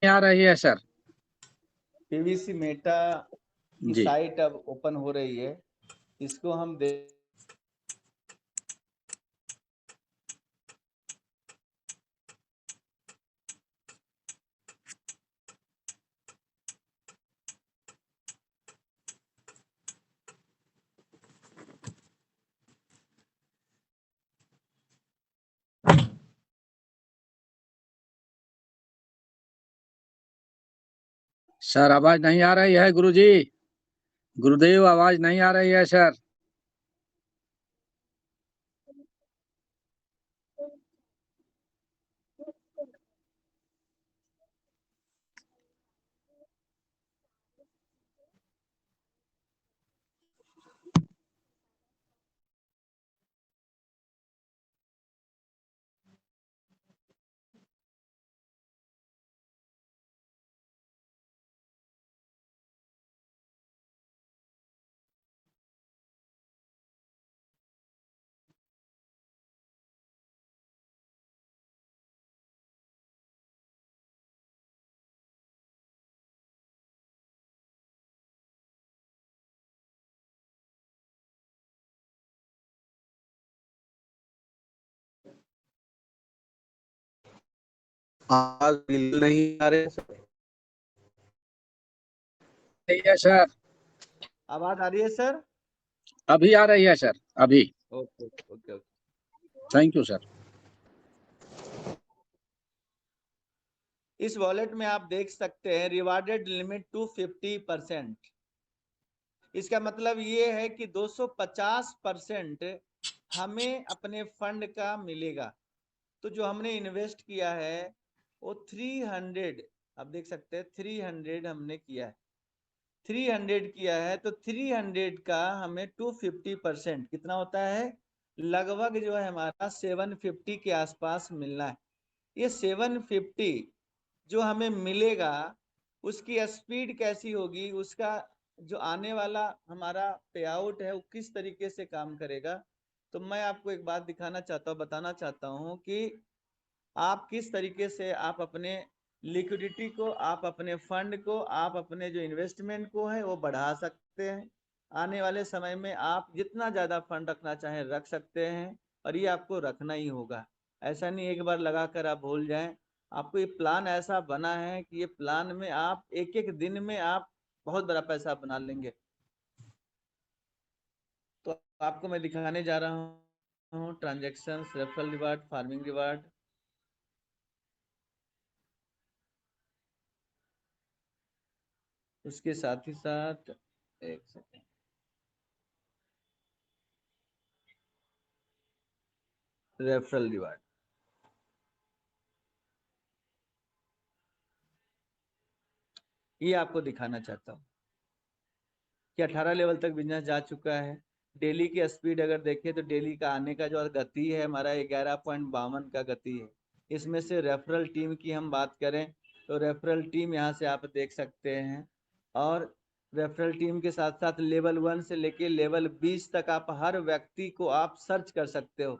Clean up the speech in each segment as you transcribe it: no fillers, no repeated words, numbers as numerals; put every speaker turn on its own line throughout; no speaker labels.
आ रही है sir.
PVC Meta की
जी
साइट अब ओपन हो रही है, इसको हम
सर, आवाज नहीं आ रही है गुरुजी। गुरुदेव, आवाज नहीं आ रही है सर।
आवाज बिल्कुल नहीं आ रही है सर।
रही है सर।
आवाज आ रही है सर।
अभी आ रही है सर। अभी।
Okay okay okay.
Thank you sir.
इस वॉलेट में आप देख सकते हैं रिवार्डेड लिमिट टू 50%। इसका मतलब ये है कि 250% हमें अपने फंड का मिलेगा। तो जो हमने इन्वेस्ट किया है वो 300, आप देख सकते हैं 300 हमने किया है, 300 किया है, तो 300 का हमें 250% कितना होता है, लगभग जो है हमारा 750 के आसपास मिलना है। ये 750 जो हमें मिलेगा उसकी स्पीड कैसी होगी, उसका जो आने वाला हमारा पे आउट है वो किस तरीके से काम करेगा। तो मैं आपको एक बात दिखाना चाहता हूँ, बताना चाहता हूँ कि आप किस तरीके से आप अपने लिक्विडिटी को, आप अपने फंड को, आप अपने जो इन्वेस्टमेंट को है वो बढ़ा सकते हैं। आने वाले समय में आप जितना ज़्यादा फंड रखना चाहें रख सकते हैं, और ये आपको रखना ही होगा। ऐसा नहीं एक बार लगाकर आप भूल जाएं। आपको ये प्लान ऐसा बना है कि ये प्लान में आप एक एक दिन में आप बहुत बड़ा पैसा बना लेंगे। तो आपको मैं दिखाने जा रहा हूँ transaction, referral reward, farming reward. उसके साथ ही साथ एक सेकेंड, रेफरल रिवार्ड, ये आपको दिखाना चाहता हूँ कि 18 लेवल तक बिजनेस जा चुका है। डेली की स्पीड अगर देखें तो डेली का आने का जो गति है हमारा 11.52 का गति है। इसमें से रेफरल टीम की हम बात करें तो रेफरल टीम यहाँ से आप देख सकते हैं, और रेफरल टीम के साथ साथ लेवल 1 से लेके लेवल 20 तक आप हर व्यक्ति को आप सर्च कर सकते हो।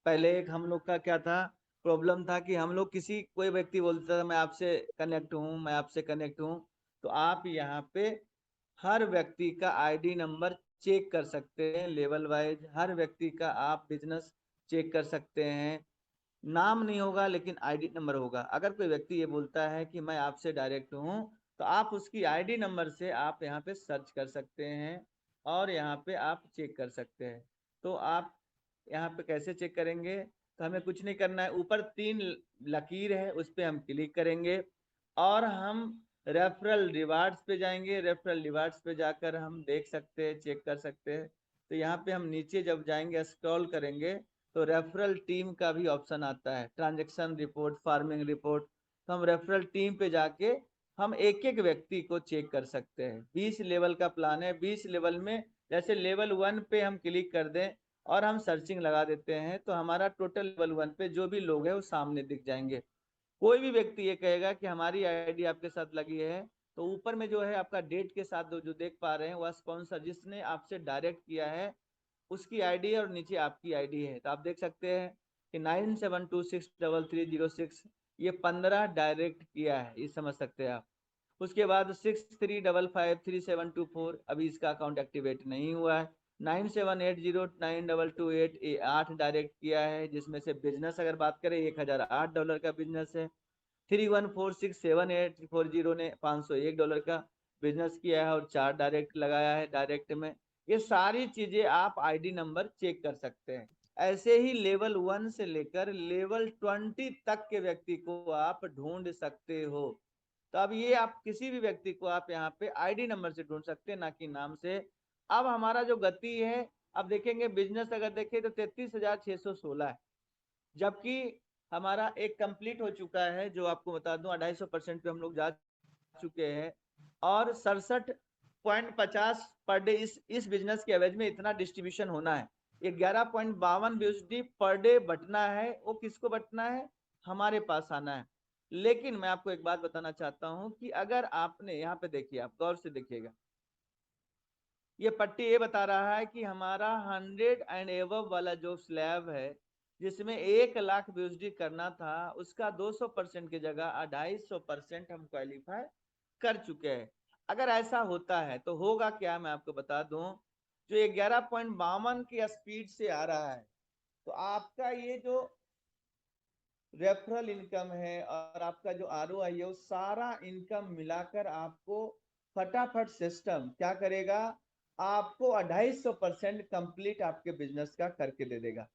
पहले एक हम लोग का क्या था, प्रॉब्लम था कि हम लोग किसी कोई व्यक्ति बोलता था मैं आपसे कनेक्ट हूँ, मैं आपसे कनेक्ट हूँ, तो आप यहाँ पे हर व्यक्ति का आईडी नंबर चेक कर सकते हैं, लेवल वाइज हर व्यक्ति का आप बिजनेस चेक कर सकते हैं। नाम नहीं होगा लेकिन आईडी नंबर होगा। अगर कोई व्यक्ति ये बोलता है कि मैं आपसे डायरेक्ट हूँ, तो आप उसकी आईडी नंबर से आप यहाँ पे सर्च कर सकते हैं और यहाँ पे आप चेक कर सकते हैं। तो आप यहाँ पे कैसे चेक करेंगे, तो हमें कुछ नहीं करना है, ऊपर 3 लकीर है उस पर हम क्लिक करेंगे और हम रेफरल रिवार्ड्स पे जाएंगे। रेफरल रिवार्ड्स पे जाकर हम देख सकते हैं, चेक कर सकते हैं। तो यहाँ पे हम नीचे जब जाएंगे स्क्रॉल करेंगे तो रेफरल टीम का भी ऑप्शन आता है, ट्रांजैक्शन रिपोर्ट, फार्मिंग रिपोर्ट। तो हम रेफरल टीम पे जाके हम एक एक व्यक्ति को चेक कर सकते हैं। 20 लेवल का प्लान है, 20 लेवल में जैसे लेवल 1 पे हम क्लिक कर दें और हम सर्चिंग लगा देते हैं तो हमारा टोटल लेवल 1 पे जो भी लोग हैं वो सामने दिख जाएंगे। कोई भी व्यक्ति ये कहेगा कि हमारी आईडी आपके साथ लगी है, तो ऊपर में जो है आपका डेट के साथ जो देख पा रहे हैं वह स्पॉन्सर जिसने आपसे डायरेक्ट किया है उसकी आईडी है और नीचे आपकी आईडी है। तो आप देख सकते हैं कि 97263306 ये 15 डायरेक्ट किया है, ये समझ सकते हैं आप। उसके बाद 63553724 अभी इसका अकाउंट एक्टिवेट नहीं हुआ है। 97809228 ये 8 डायरेक्ट किया है, जिसमें से बिजनेस अगर बात करें $1008 का बिजनेस है। 31467840 ने $501 का बिजनेस किया है और 4 डायरेक्ट लगाया है डायरेक्ट में। ये सारी चीजें आप आईडी नंबर चेक कर सकते हैं। ऐसे ही लेवल 1 से लेकर लेवल 20 तक के व्यक्ति को आप ढूंढ सकते हो। तो अब ये आप किसी भी व्यक्ति को आप यहाँ पे आईडी नंबर से ढूंढ सकते हैं, ना कि नाम से। अब हमारा जो गति है, अब देखेंगे बिजनेस अगर देखें तो 33,616 है, जबकि हमारा एक कंप्लीट हो चुका है, जो आपको बता दूं 250% पे हम लोग जा चुके हैं, और 67.50 पर डे इस बिजनेस के एवरेज में इतना डिस्ट्रीब्यूशन होना है। 11.52 BUSD पर डे बटना है, वो किसको बटना है, हमारे पास आना है। लेकिन मैं आपको एक बात बताना चाहता हूं कि अगर आपने यहाँ पे देखिए, आप गौर से देखिएगा, ये पट्टी ये बता रहा है कि हमारा 100 एंड एबव वाला जो स्लैब है, जिसमें 1 लाख BUSD करना था, उसका 200% की जगह 250% हम क्वालिफाई कर चुके हैं। अगर ऐसा होता है तो होगा क्या, मैं आपको बता दूं, जो 11.52 की स्पीड से आ रहा है, तो आपका ये जो रेफरल इनकम है और आपका जो ROI है, वो सारा इनकम मिलाकर आपको फटाफट सिस्टम क्या करेगा, आपको 250% कंप्लीट आपके बिजनेस का करके दे देगा।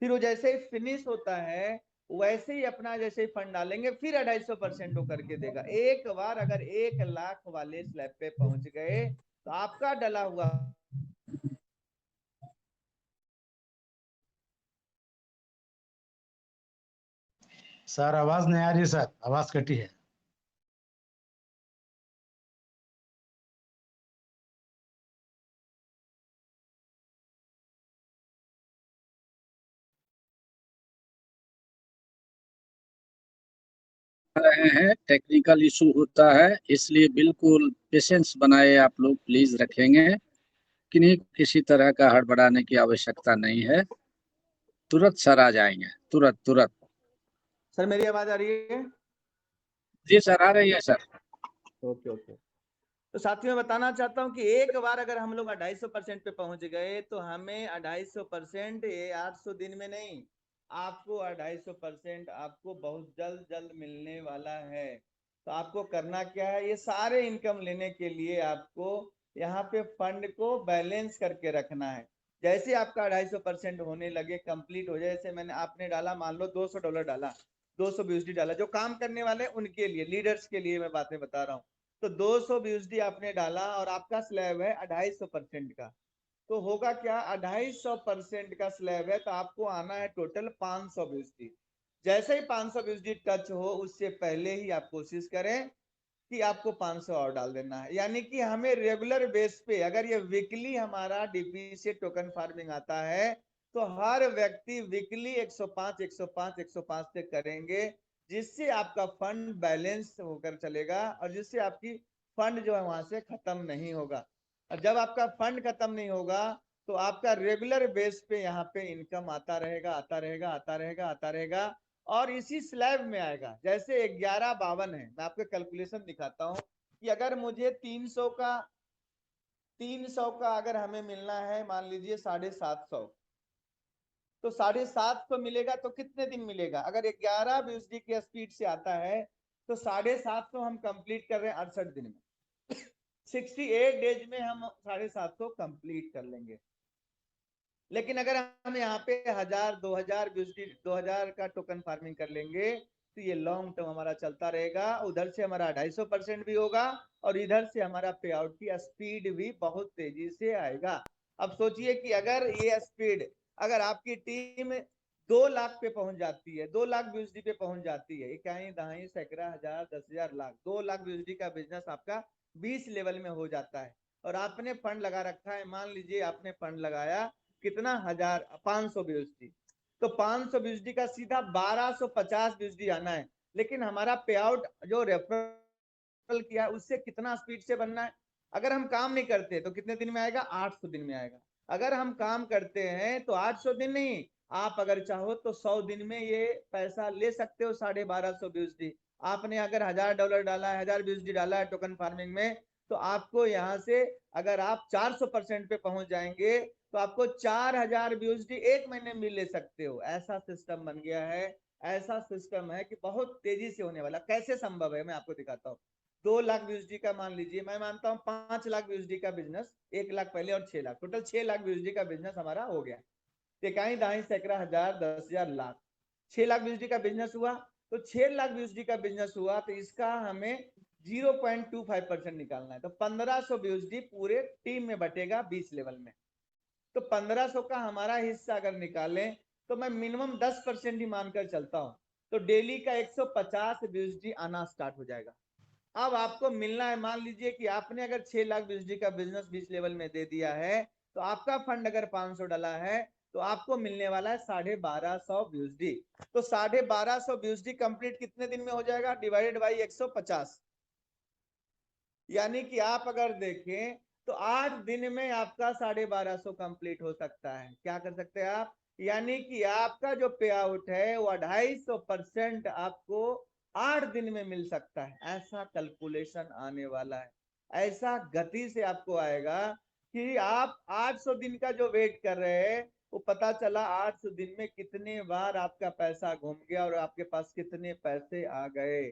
फिर वो जैसे ही फिनिश होता है, वैसे ही अपना जैसे ही फंड डालेंगे, फिर 250% वो करके देगा। एक बार अगर 1 लाख वाले स्लैब पे पहुंच गए, तो आपका डला हुआ
सर आवाज नहीं आ रही सर, आवाज कटी है।
रहे हैं, टेक्निकल इशू होता है, इसलिए बिल्कुल पेशेंस बनाए आप लोग, प्लीज रखेंगे। किन्हीं किसी तरह का हड़बड़ाने की आवश्यकता नहीं है, तुरंत सर आ जाएंगे, तुरंत तुरंत।
सर मेरी आवाज आ रही है?
जी सर, आ रही है सर।
Okay okay. तो साथियों में बताना चाहता हूं कि एक बार अगर हम लोग 250% पे पहुंच गए, तो हमें 250% ये 800 दिन में नहीं, आपको 250% आपको बहुत जल्द जल्द मिलने वाला है। तो आपको करना क्या है, ये सारे इनकम लेने के लिए आपको यहाँ पे फंड को बैलेंस करके रखना है। जैसे आपका 250% होने लगे, कंप्लीट हो जाए, जैसे मैंने आपने डाला, मान लो $200 डाला, 200 BUSD डाला, जो काम करने वाले उनके लिए, लीडर्स के लिए मैं बातें बता रहा हूँ। तो 200 BUSD आपने डाला और आपका स्लैब है 250% का, तो होगा क्या, 250% का स्लैब है, तो आपको आना है टोटल 500 BUSD। जैसे ही 500 BUSD टच हो, उससे पहले ही आप कोशिश करें कि आपको 500 और डाल देना है। यानी कि हमें रेगुलर बेस पे, अगर ये वीकली हमारा डीपी से टोकन फार्मिंग आता है, तो हर व्यक्ति वीकली 105 105 105 से करेंगे, जिससे आपका फंड बैलेंस होकर चलेगा और जिससे आपकी फंड जो है वहां से खत्म नहीं होगा। और जब आपका फंड खत्म नहीं होगा, तो आपका रेगुलर बेस पे यहाँ पे इनकम आता रहेगा, आता रहेगा, आता रहेगा, आता रहेगा, और इसी स्लैब में आएगा। जैसे 1152 है, मैं आपको कैलकुलेशन दिखाता हूं कि अगर मुझे 300 का अगर हमें मिलना है, मान लीजिए 750, तो 750 मिलेगा, तो कितने दिन मिलेगा, अगर 11 BUSD की स्पीड से आता है, तो 750 हम कंप्लीट कर रहे हैं 68 दिन में। 68 डेज में हम 750 कंप्लीट कर लेंगे। लेकिन अगर हम यहाँ पे 1000 2000 BUSD 2000 का टोकन फार्मिंग कर लेंगे, तो ये लॉन्ग टर्म हमारा चलता रहेगा। उधर से हमारा 250% भी होगा और इधर से हमारा पे आउट की स्पीड भी बहुत तेजी से आएगा। अब सोचिए कि अगर ये स्पीड, अगर आपकी टीम 2 लाख पे पहुंच जाती है, 2 लाख BUSD पे पहुंच जाती है, इकाई दहाई सैकड़ा हजार 10,000 लाख, 2 लाख BUSD का बिजनेस आपका 20 लेवल में हो जाता है। और आपने फंड लगा रखा है, मान लीजिए आपने फंड लगाया कितना, 500 BUSD, तो 500 BUSD का सीधा 1250 BUSD आना है। लेकिन हमारा पे आउट जो रेफरल किया उससे कितना स्पीड से बनना है, अगर हम काम नहीं करते तो कितने दिन में आएगा, 800 दिन में आएगा। अगर हम काम करते हैं तो 800 दिन नहीं, आप अगर चाहो तो 100 दिन में ये पैसा ले सकते हो 1250 BUSD। आपने अगर $1000 डाला है, 1000 BUSD डाला है टोकन फार्मिंग में, तो आपको यहाँ से अगर आप 400% पे पहुंच जाएंगे तो आपको 4000 BUSD एक महीने में ले सकते हो। ऐसा सिस्टम बन गया है, ऐसा सिस्टम है कि बहुत तेजी से होने वाला। कैसे संभव है मैं आपको दिखाता हूँ। 2 लाख BUSD का मान लीजिए, मैं मानता हूँ 5 लाख BUSD का बिजनेस, 1 लाख पहले और 6 लाख, टोटल 6 लाख BUSD का बिजनेस हमारा हो गया। इकाई दाई सैकड़ा हजार 10,000 लाख, 6 लाख BUSD का बिजनेस हुआ। तो 6 लाख BUSD का बिजनेस हुआ तो इसका हमें 0.25% निकालना है। तो 1500 BUSD पूरे टीम में बटेगा 20 लेवल में। तो 1500 का हमारा हिस्सा अगर निकालें तो मैं मिनिमम 10% ही मानकर चलता हूं, तो डेली का 150 BUSD आना स्टार्ट हो जाएगा। अब आपको मिलना है, मान लीजिए कि आपने अगर 6 लाख BUSD का बिजनेस 20 लेवल में दे दिया है, तो आपका फंड अगर 500 डला है तो आपको मिलने वाला है 1250 BUSD। तो 1250 BUSD कंप्लीट कितने दिन में हो जाएगा, डिवाइडेड बाई 150, यानी कि आप अगर देखें तो 8 दिन में आपका 1250 कंप्लीट हो सकता है। क्या कर सकते हैं आप, यानी कि आपका जो पे आउट है वो 250% आपको 8 दिन में मिल सकता है। ऐसा कैलकुलेशन आने वाला है, ऐसा गति से आपको आएगा कि आप 800 दिन का जो वेट कर रहे हैं वो पता चला 800 दिन में कितने बार आपका पैसा घूम गया और आपके पास कितने पैसे आ गए।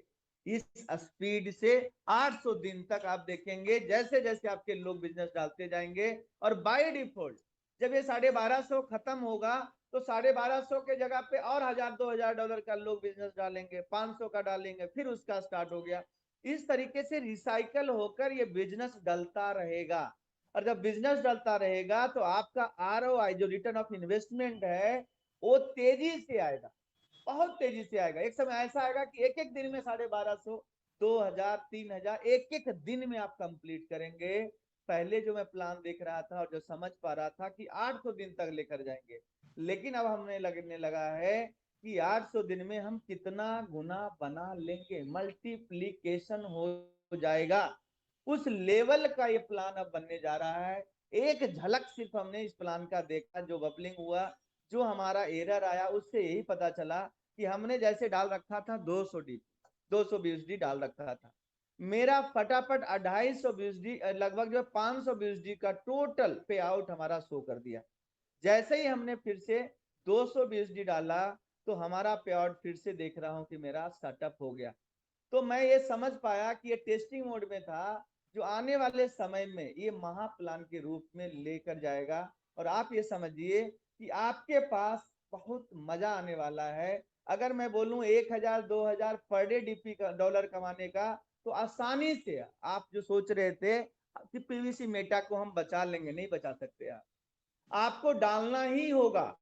इस स्पीड से 800 दिन तक आप देखेंगे जैसे जैसे आपके लोग बिजनेस डालते जाएंगे, और बाय डिफॉल्ट जब ये 1250 खत्म होगा तो 1250 के जगह पे और $1000-2000 का लोग बिजनेस डालेंगे, 500 का डालेंगे, फिर उसका स्टार्ट हो गया। इस तरीके से रिसाइकल होकर ये बिजनेस डलता रहेगा। और जब बिजनेस डलता रहेगा तो आपका ROI जो रिटर्न ऑफ इन्वेस्टमेंट है वो तेजी से आएगा, बहुत तेजी से आएगा। एक समय ऐसा आएगा कि एक एक दिन में 1250, 2000, 3000 एक एक दिन में आप कंप्लीट करेंगे। पहले जो मैं प्लान देख रहा था और जो समझ पा रहा था कि 800 दिन तक लेकर जाएंगे, लेकिन अब हमें लगने लगा है कि 800 दिन में हम कितना गुना बना लेंगे, मल्टीप्लीकेशन हो जाएगा। उस लेवल का ये प्लान अब बनने जा रहा है। एक झलक सिर्फ हमने इस प्लान का देखा, जो बबलिंग हुआ, जो हमारा एरर आया, उससे यही पता चला कि हमने जैसे डाल रखा था 200 BUSD डाल रखा था, मेरा फटाफट 250 BUSD लगभग जो 500 BUSD का टोटल पे आउट हमारा शो कर दिया। जैसे ही हमने फिर से 200 BUSD डाला तो हमारा पे आउट फिर से देख रहा हूं कि मेरा सेटअप हो गया। तो मैं ये समझ पाया कि ये टेस्टिंग मोड में था, जो आने वाले समय में ये महा प्लान के रूप में लेकर जाएगा। और आप ये समझिए कि आपके पास बहुत मजा आने वाला है। अगर मैं बोलूं 1000 2000 पर डे DP का डॉलर कमाने का, तो आसानी से आप जो सोच रहे थे कि PVC मेटा को हम बचा लेंगे, नहीं बचा सकते। आपको डालना ही होगा,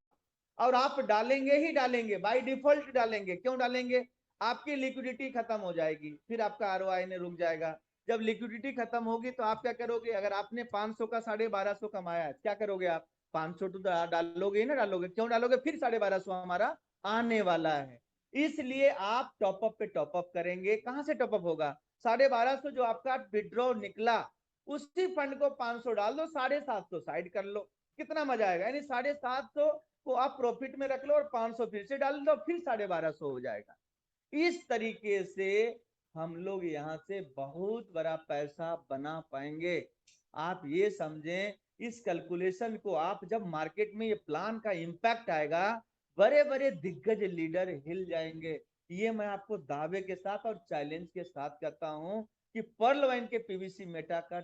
और आप डालेंगे ही डालेंगे, बाय डिफॉल्ट डालेंगे। क्यों डालेंगे, आपकी लिक्विडिटी खत्म हो जाएगी, फिर आपका ROI ने रुक जाएगा। जब लिक्विडिटी खत्म होगी तो आप क्या करोगे, अगर आपने 500 का 1250 कमाया है, क्या करोगे आप, 500 तो डालोगे ही ना, डालोगे। क्यों डालोगे, फिर 1250 हमारा आने वाला है। इसलिए आप टॉपअप पे टॉपअप करेंगे। कहां से टॉपअप होगा, 1250 जो आपका विड्रॉ निकला उसी फंड को 500 डाल दो, 750 साइड कर लो। कितना मजा आएगा, यानी 750 को आप प्रॉफिट में रख लो और 500 फिर से डाल दो, फिर 1250 हो जाएगा। इस तरीके से हम लोग यहाँ से बहुत बड़ा पैसा बना पाएंगे। आप ये समझें, इस कैलकुलेशन को आप जब मार्केट में ये प्लान का इंपैक्ट आएगा, बड़े बड़े दिग्गज लीडर हिल जाएंगे। ये मैं आपको दावे के साथ और चैलेंज के साथ कहता हूं कि पर्ल वाइन के PVC मेटा का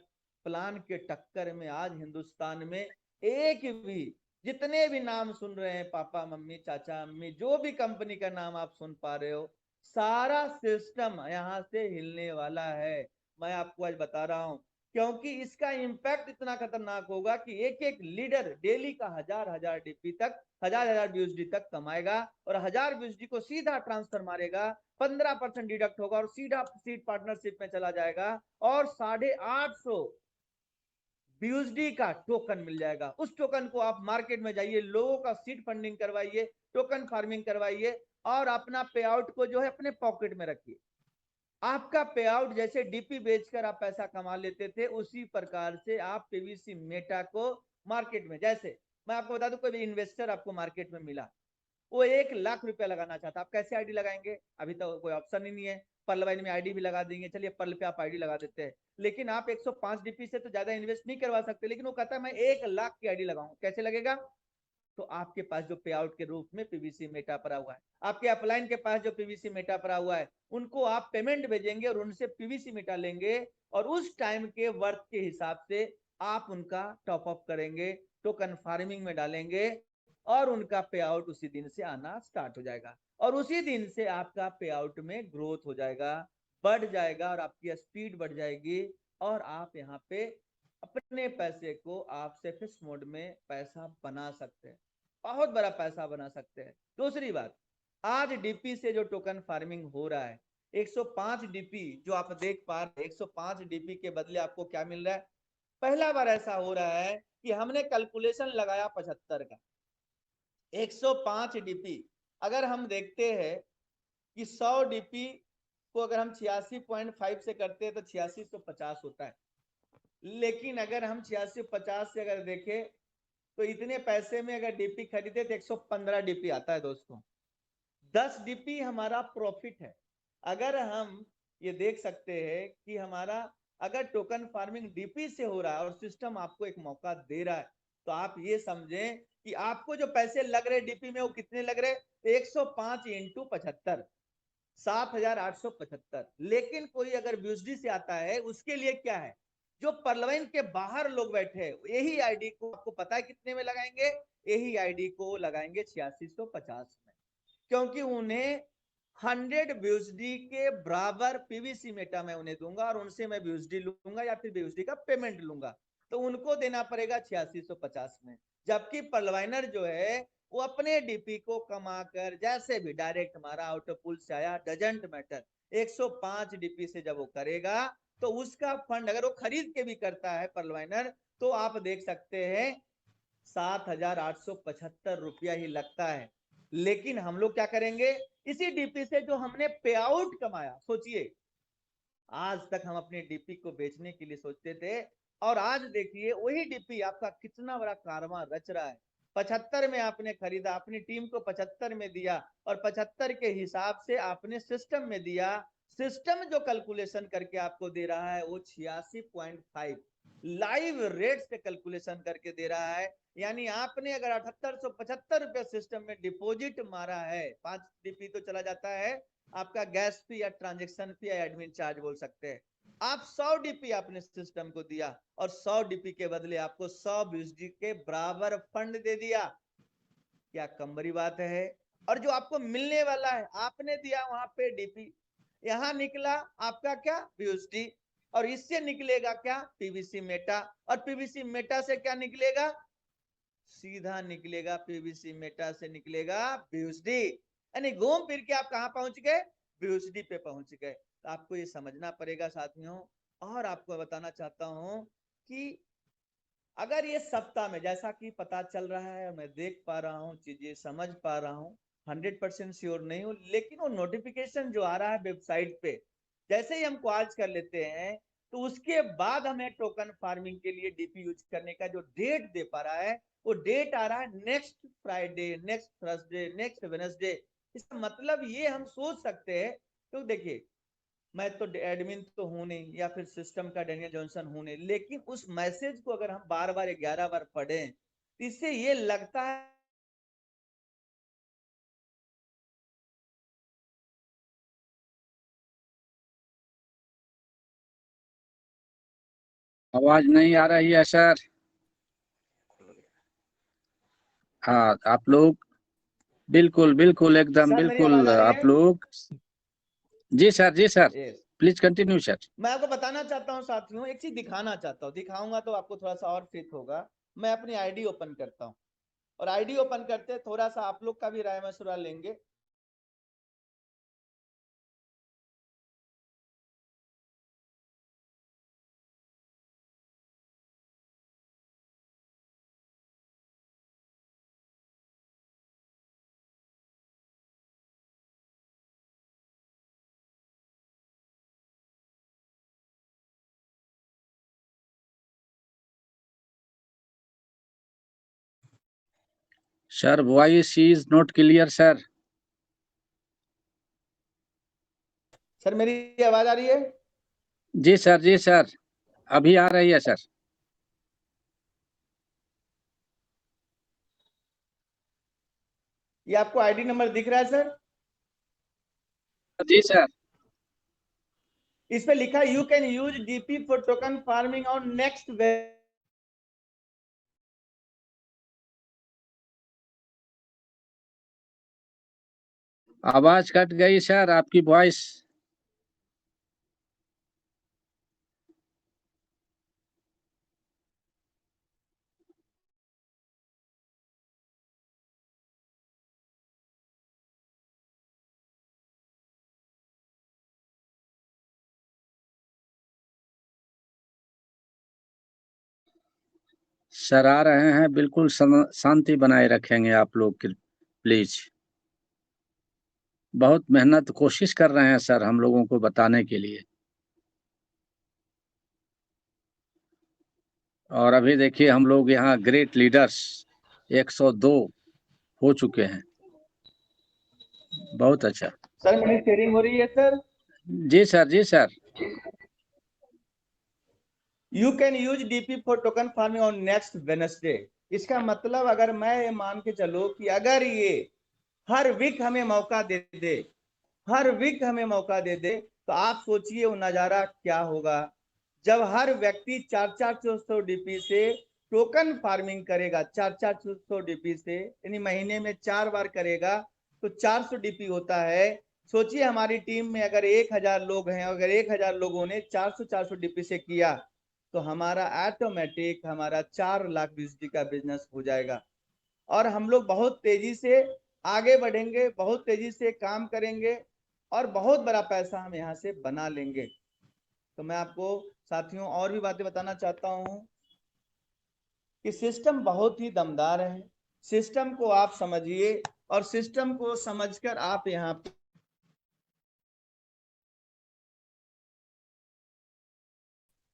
प्लान के टक्कर में आज हिंदुस्तान में एक भी, जितने भी नाम सुन रहे हैं, पापा मम्मी चाचा अम्मी, जो भी कंपनी का नाम आप सुन पा रहे हो, सारा सिस्टम यहाँ से हिलने वाला है। मैं आपको आज बता रहा हूं, क्योंकि इसका इंपैक्ट इतना खतरनाक होगा कि एक एक लीडर डेली का 1000 DP तक, 1000 BUSD तक कमाएगा, और 1000 BUSD को सीधा ट्रांसफर मारेगा, 15% डिडक्ट होगा और सीधा सीड पार्टनरशिप में चला जाएगा, और 850 BUSD का टोकन मिल जाएगा। उस टोकन को आप मार्केट में जाइए, लोगों का सीड फंडिंग करवाइए, टोकन फार्मिंग करवाइए, और अपना पे आउट को जो है अपने पॉकेट में रखिए। आपका पे आउट जैसे DP बेचकर आप पैसा कमा लेते थे, उसी प्रकार से आप PVC मेटा को मार्केट में, जैसे मैं आपको बता दूं, कोई भी इन्वेस्टर आपको मार्केट में मिला, वो 1 लाख रुपया लगाना चाहता, आप कैसे आईडी लगाएंगे? अभी तो कोई ऑप्शन ही नहीं है। पर्ल वाइन में आईडी भी लगा देंगे, चलिए पर्ल पे आप आईडी लगा देते हैं, लेकिन आप 105 डीपी से तो ज्यादा इन्वेस्ट नहीं करवा सकते। लेकिन वो कहता है मैं 1 लाख की आईडी लगाऊं, कैसे लगेगा? तो आपके पास जो पे आउट के रूप में पीवीसी मेटा पड़ा हुआ है, आपके अपलाइन के पास जो पीवीसी मेटा पड़ा हुआ है, उनको आप पेमेंट भेजेंगे और उनसे पीवीसी मेटा लेंगे, और उस टाइम के वर्थ के हिसाब से आप उनका टॉप अप करेंगे, टोकन फार्मिंग में डालेंगे, और उनका पे आउट उसी दिन से आना स्टार्ट हो जाएगा, और उसी दिन से आपका पे आउट में ग्रोथ हो जाएगा, बढ़ जाएगा, और आपकी स्पीड बढ़ जाएगी, और आप यहाँ पे अपने पैसे को आप फिक्स मोड में पैसा बना सकते हैं, बहुत बड़ा पैसा बना सकते हैं। दूसरी बात, आज डीपी से जो टोकन फार्मिंग हो रहा है, 105 डीपी जो आप देख पा रहे हैं, 105 डीपी के बदले आपको क्या मिल रहा है? पहला बार ऐसा हो रहा है कि हमने कैलकुलेशन लगाया 75 का, 105 डीपी। अगर हम देखते हैं कि 100 डीपी को अगर हम 86.5 से करते हैं तो 8650 होता है, लेकिन अगर हम 8650 से अगर देखें तो इतने पैसे में अगर डीपी खरीदे तो 115 डीपी आता है दोस्तों। 10 डीपी हमारा प्रॉफिट है। अगर हम ये देख सकते हैं कि हमारा अगर टोकन फार्मिंग डीपी से हो रहा है और सिस्टम आपको एक मौका दे रहा है, तो आप ये समझें कि आपको जो पैसे लग रहे डीपी में वो कितने लग रहे? 105 इंटू 75, 7,875। लेकिन कोई अगर ब्यूसडी से आता है, उसके लिए क्या है? जो परलवाइन के बाहर लोग बैठे हैं, यही आईडी को आपको पता है कितने में लगाएंगे? यही आईडी को लगाएंगे 8650 में, क्योंकि उन्हें 100 ब्यूसडी के बराबर पीवीसी मेटा मैं उन्हें दूंगा, और उनसे मैं ब्यूसडी लूंगा या फिर ब्यूसडी का पेमेंट लूंगा, तो उनको देना पड़ेगा 8650 में। जबकि परलवाइनर जो है वो अपने डीपी को कमाकर जैसे भी डायरेक्ट हमारा आउट ऑफ पूल से आया, डजंट मैटर, 105 डीपी से जब वो करेगा तो उसका फंड अगर वो खरीद के भी करता है परलवाइनर, तो आप देख सकते हैं 7,875 रुपया ही लगता है। लेकिन हम लोग क्या करेंगे? इसी डीपी से जो हमने पे आउट कमाया, सोचिए आज तक हम अपने डीपी को बेचने के लिए सोचते थे, और आज देखिए वही डीपी आपका कितना बड़ा कारवां रच रहा है। 75 में आपने खरीदा, अपनी टीम को 75 में दिया, और 75 के हिसाब से आपने सिस्टम में दिया, सिस्टम जो कैलकुलेशन करके आपको दे रहा है वो 86.5 लाइव रेट से कैलकुलेशन करके दे रहा है। यानी आपने अगर 7875 रुपए सिस्टम में डिपॉजिट मारा है, 5 डीपी तो चला जाता है आपका गैस फी या ट्रांजेक्शन फी या एडमिन चार्ज बोल सकते हैं, आप 100 डीपी आपने सिस्टम को दिया, और 100 डीपी के बदले आपको 100 बीएसडी के बराबर फंड दे दिया। क्या कम बड़ी बात है? और जो आपको मिलने वाला है, आपने दिया वहां पे डीपी, यहां निकला आपका क्या? बीएसडी, और इससे निकलेगा क्या? पीवीसी मेटा, और पीवीसी मेटा से क्या निकलेगा? सीधा निकलेगा पीवीसी मेटा से निकलेगा बीएसडी, यानी घूम फिर के आप कहां पहुंच गए? बीएसडी पे पहुंच गए। तो आपको ये समझना पड़ेगा साथियों। और आपको बताना चाहता हूं कि अगर ये सप्ताह में जैसा कि पता चल रहा है, मैं देख पा रहा हूँ, चीजें समझ पा रहा हूँ, 100% श्योर नहीं हूँ, लेकिन वो नोटिफिकेशन जो आ रहा है वेबसाइट पे, जैसे ही हम कॉल्स कर लेते हैं, तो उसके बाद हमें टोकन फार्मिंग के लिए डीपी यूज करने का जो डेट दे पा रहा है, वो डेट आ रहा है next Friday, next Thursday, next Wednesday. इसका मतलब ये हम सोच सकते हैं, तो देखिए मैं तो एडमिन तो हूं नहीं, या फिर सिस्टम का डेनियल जॉनसन हूं नहीं, लेकिन उस मैसेज को अगर हम बार बार 11 बार पढ़ें, इससे ये लगता है
आवाज नहीं आ रही है सर। हाँ, आप लोग बिल्कुल बिल्कुल एकदम
सर मेरी आवाज
बिल्कुल
आ रही
आप
है?
लोग। जी सर, जी sir,
yes.
Please continue sir.
मैं आपको बताना चाहता हूँ साथियों, एक चीज दिखाना चाहता हूँ, दिखाऊंगा तो आपको थोड़ा सा और फिट होगा। मैं अपनी आईडी ओपन करता हूँ, और आईडी ओपन करते थोड़ा सा आप लोग का भी राय मशुरा लेंगे।
Sir voice is not clear sir.
Sir मेरी आवाज आ रही है?
जी सर, जी सर, अभी आ रही है सर।
ये आपको आईडी नंबर दिख रहा है सर?
जी सर।
इस पे लिखा है you can use DP for token farming on next.
आवाज कट गई सर आपकी वॉइस। सर आ रहे हैं, बिल्कुल शांति बनाए रखेंगे आप लोग प्लीज। बहुत मेहनत कोशिश कर रहे हैं सर हम लोगों को बताने के लिए। और अभी देखिए हम लोग यहाँ ग्रेट लीडर्स 102 हो चुके हैं। बहुत अच्छा।
सर मेरी शेयरिंग हो रही है सर?
जी सर, जी sir.
You can use DP for token farming on next Wednesday. इसका मतलब अगर मैं ये मान के चलो कि अगर ये हर वीक हमें मौका दे दे, हर वीक हमें मौका दे दे, तो आप सोचिए वो नजारा क्या होगा जब हर व्यक्ति 400 डीपी से टोकन फार्मिंग करेगा। 400 डीपी से यानी महीने में 4 बार करेगा तो 400 डीपी होता है। सोचिए हमारी टीम में अगर 1000 लोग हैं, अगर 1000 लोगों ने 400 डीपी से किया तो हमारा ऑटोमेटिक हमारा 4 लाख यूएसडी का बिजनेस हो जाएगा। और हम लोग बहुत तेजी से आगे बढ़ेंगे, बहुत तेजी से काम करेंगे और बहुत बड़ा पैसा हम यहाँ से बना लेंगे। तो मैं आपको साथियों और भी बातें बताना चाहता हूँ कि सिस्टम बहुत ही दमदार है। सिस्टम को आप समझिए और सिस्टम को समझकर आप यहाँ पे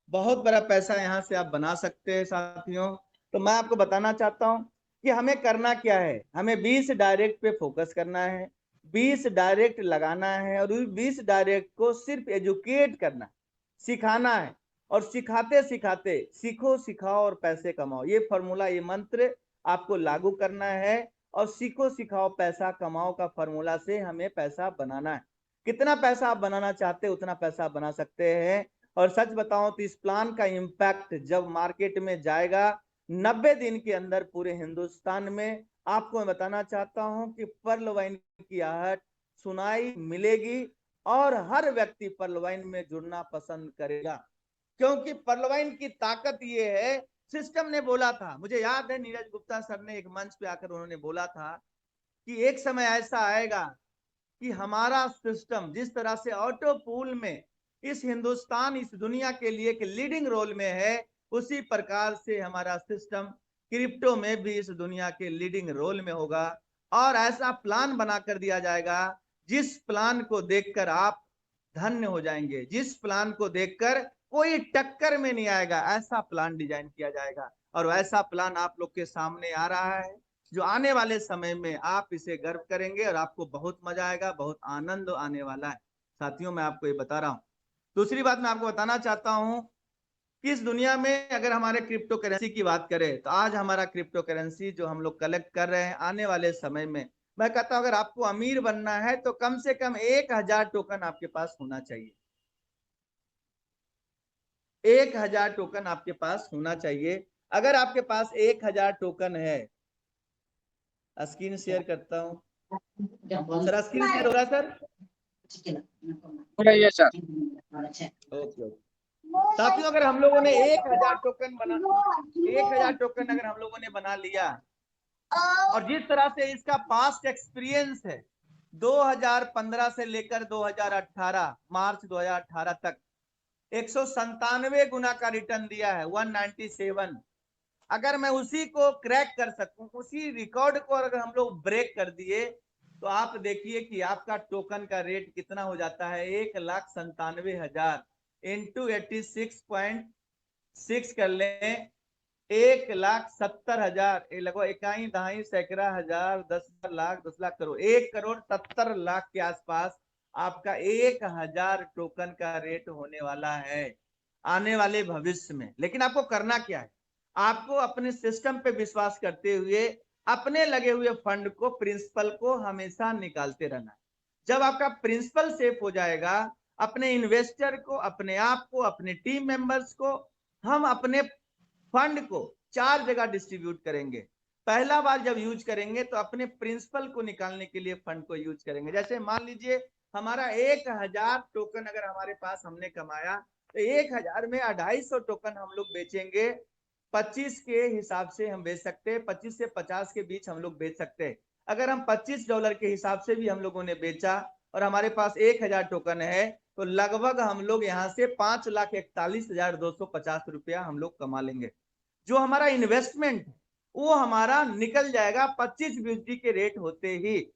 बहुत बड़ा पैसा यहाँ से आप बना सकते हैं साथियों। तो मैं आपको बताना चाहता हूँ कि हमें करना क्या है। हमें 20 डायरेक्ट पे फोकस करना है, 20 डायरेक्ट लगाना है और उस 20 डायरेक्ट को सिर्फ एजुकेट करना, सिखाना है। और सिखाते सिखाते सीखो, सिखाओ और पैसे कमाओ, ये फॉर्मूला, ये मंत्र आपको लागू करना है। और सीखो, सिखाओ, पैसा कमाओ का फॉर्मूला से हमें पैसा बनाना है। कितना पैसा आप बनाना चाहते हैं उतना पैसा बना सकते हैं। और सच बताऊं तो इस प्लान का इम्पैक्ट जब मार्केट में जाएगा 90 दिन के अंदर पूरे हिंदुस्तान में, आपको मैं बताना चाहता हूं कि पर्ल वाइन की आहट सुनाई मिलेगी और हर व्यक्ति पर्ल वाइन में जुड़ना पसंद करेगा। क्योंकि पर्ल वाइन की ताकत ये है, सिस्टम ने बोला था, मुझे याद है नीरज गुप्ता सर ने एक मंच पे आकर उन्होंने बोला था कि एक समय ऐसा आएगा कि हमारा सिस्टम जिस तरह से ऑटो पूल में इस हिंदुस्तान, इस दुनिया के लिए एक लीडिंग रोल में है, उसी प्रकार से हमारा सिस्टम क्रिप्टो में भी इस दुनिया के लीडिंग रोल में होगा। और ऐसा प्लान बना कर दिया जाएगा जिस प्लान को देखकर आप धन्य हो जाएंगे, जिस प्लान को देखकर कोई टक्कर में नहीं आएगा, ऐसा प्लान डिजाइन किया जाएगा। और वैसा प्लान आप लोग के सामने आ रहा है जो आने वाले समय में आप इसे गर्व करेंगे और आपको बहुत मजा आएगा, बहुत आनंद आने वाला है। साथियों मैं आपको ये बता रहा हूं। दूसरी बात मैं आपको बताना चाहता हूं कि इस दुनिया में अगर हमारे क्रिप्टो करेंसी की बात करें तो आज हमारा क्रिप्टो करेंसी जो हम लोग कलेक्ट कर रहे हैं, आने वाले समय में मैं कहता हूं अगर आपको अमीर बनना है तो कम से कम 1000 टोकन आपके पास होना चाहिए। 1000 टोकन आपके पास होना चाहिए। अगर आपके पास 1000 टोकन है, स्क्रीन शेयर करता हूं सर, स्क्रीन शेयर हो रहा है सर?
हो रही है सर।
ओके। साथियों अगर हम लोगों ने 1000 टोकन बना, 1000 टोकन अगर हम लोगों ने बना लिया और जिस तरह से इसका पास्ट एक्सपीरियंस है 2015 से लेकर 2018 मार्च 2018 तक 197 गुना का रिटर्न दिया है, 197। अगर मैं उसी को क्रैक कर सकूं, उसी रिकॉर्ड को अगर हम लोग ब्रेक कर दिए तो आप देखिए कि आपका टोकन का रेट कितना हो जाता है, 1,97,000 इंटू 86.6 कर लें 1,70,000, ये लगभग इकाई दहाई सैकड़ा हजार 10,00,000 10,00,000 करोड़, 1,70,00,000 के आसपास आपका 1,000 टोकन का रेट होने वाला है आने वाले भविष्य में। लेकिन आपको करना क्या है, आपको अपने सिस्टम पे विश्वास करते हुए अपने लगे हुए फंड को, प्रिंसिपल को हमेशा निकालते रहना है। जब आपका प्रिंसिपल सेफ हो जाएगा, अपने इन्वेस्टर को, अपने आप को, अपने टीम मेंबर्स को, हम अपने फंड को 4 जगह डिस्ट्रीब्यूट करेंगे। पहला बार जब यूज करेंगे तो अपने प्रिंसिपल को निकालने के लिए फंड को यूज करेंगे। जैसे मान लीजिए हमारा 1,000 टोकन अगर हमारे पास हमने कमाया, तो 1,000 में 250 टोकन हम लोग बेचेंगे। 25 के हिसाब से हम बेच सकते हैं, 25 से 50 के बीच हम लोग बेच सकते हैं। अगर हम $25 के हिसाब से भी हम लोगों ने बेचा और हमारे पास 1,000 टोकन है, तो लगभग हम लोग यहाँ से 5,41,250 रुपया हम लोग कमा लेंगे। जो हमारा इन्वेस्टमेंट वो हमारा निकल जाएगा 25 BUSD के रेट होते ही।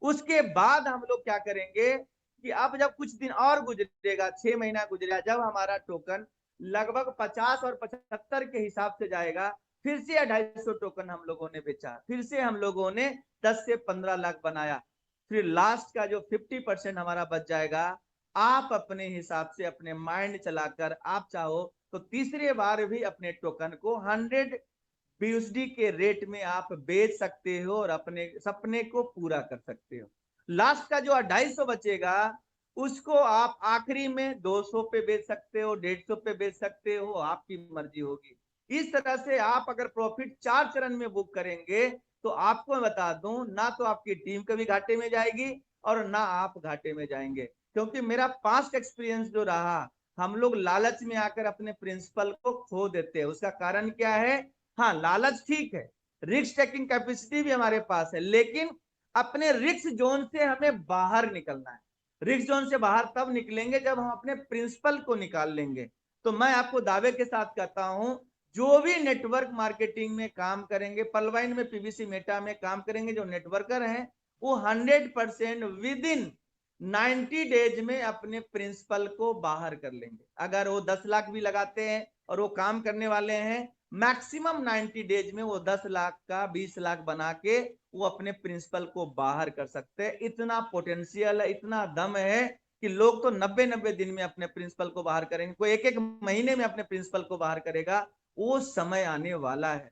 उसके बाद हम लोग क्या करेंगे कि अब जब कुछ दिन और गुजरेगा, 6 महीना गुजरेगा, जब हमारा टोकन लगभग 50 और 75 के हिसाब से जाएगा, फिर से 250 टोकन हम लोगों ने बेचा, फिर से हम लोगों ने 10 से 15 लाख बनाया। फिर लास्ट का जो 50% हमारा बच जाएगा, आप अपने हिसाब से अपने माइंड चलाकर आप चाहो तो तीसरे बार भी अपने टोकन को 100 BUSD के रेट में आप बेच सकते हो और अपने सपने को पूरा कर सकते हो। लास्ट का जो 250 बचेगा उसको आप आखिरी में 200 पे बेच सकते हो, 150 पे बेच सकते हो, आपकी मर्जी होगी। इस तरह से आप अगर प्रॉफिट 4 चरण में बुक करेंगे तो आपको मैं बता दूं, ना तो आपकी टीम कभी घाटे में जाएगी और ना आप घाटे में जाएंगे। क्योंकि मेरा पास्ट एक्सपीरियंस जो रहा, हम लोग लालच में आकर अपने प्रिंसिपल को खो देते हैं। उसका कारण क्या है? हाँ, लालच ठीक है, रिस्क टेकिंग कैपेसिटी भी हमारे पास है, लेकिन अपने रिस्क जोन से हमें बाहर निकलना है। रिस्क जोन से बाहर तब निकलेंगे जब हम अपने प्रिंसिपल को निकाल लेंगे। तो मैं आपको दावे के साथ कहता हूं, जो भी नेटवर्क मार्केटिंग में काम करेंगे, पलवाइन में, पीवीसी मेटा में काम करेंगे, जो नेटवर्कर हैं, वो 100% विद इन 90 डेज में अपने प्रिंसिपल को बाहर कर लेंगे। अगर वो 10 लाख भी लगाते हैं और वो काम करने वाले हैं, मैक्सिमम 90 डेज में वो 10 लाख का 20 लाख बना के वो अपने प्रिंसिपल को बाहर कर सकते हैं। इतना पोटेंशियल है, इतना दम है कि लोग तो 90-90 दिन में अपने प्रिंसिपल को बाहर करेंगे, कोई 1-1 महीने में अपने प्रिंसिपल को बाहर करेगा। वो समय आने वाला है।